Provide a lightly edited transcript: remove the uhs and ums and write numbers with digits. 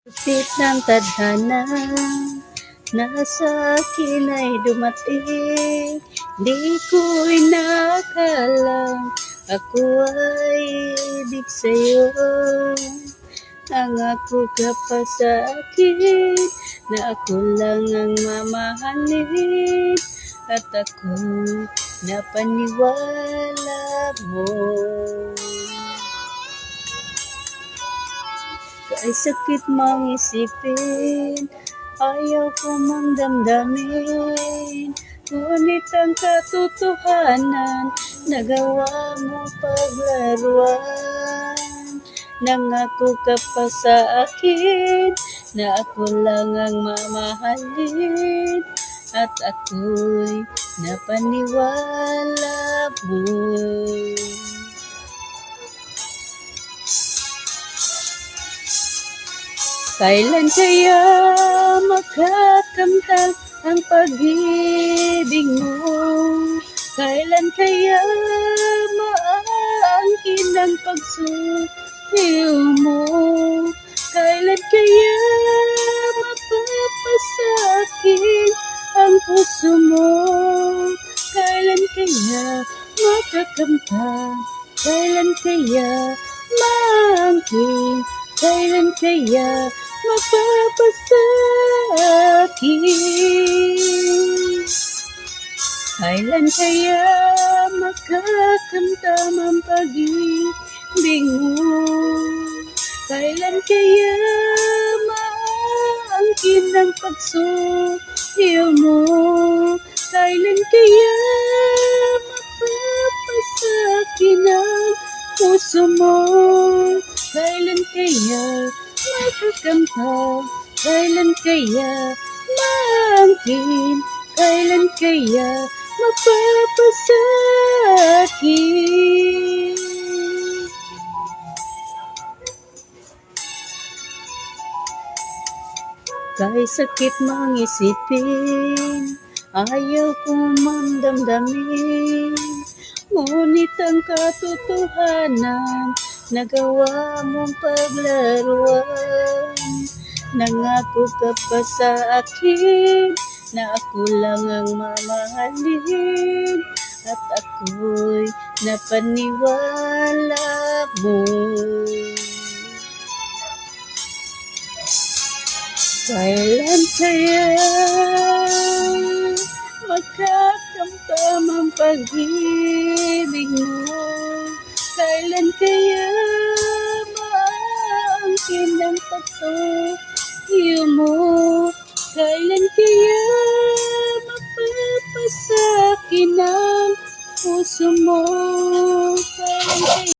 Pit ng tadhana na sa akin ay dumating. Di ko'y nakalang ako ay ibig sa'yo. Nangako ka pa sa akin na ako lang ang mamahalin, at ako'y napaniwala mo. Kay sakit mang isipin, ayaw ko mang damdamin, ngunit ang katotohanan, nagawa mo paglaruan. Nangako ka pa sa akin na ako lang ang mamahalin, at ako'y napaniwala mo. Kailan kaya makakamtan ang pag-ibig mo? Kailan kaya maaangkin ang pagsuyo mo? Kailan kaya mapapasakin ang puso mo? Kailan kaya makakamtan? Kailan kaya maangkin? Kailan kaya mapapasakin? Kailan kaya makakamtam ang pag-ibig mo? Kailan kaya maangkin ang pagsuyo mo? Kailan kaya mapapasakin ang puso mo? Kailan kaya makakamtan? Kailan kaya maangkin? Kailan kaya mapapasakin? Kahit sakit mang isipin, ayaw kong mamdamdamin, ngunit ang katotohanan, nagawa mong paglaruan. Nangako ka pa sa akin na ako lang ang mamahalin, at ako'y napaniwala mo. Kailan kaya makakamtam ang pag-ibig mo? Kailan kaya maangkin ang pagsuyo mo? Kailan kaya mapapasakin ang puso mo? Kailan kaya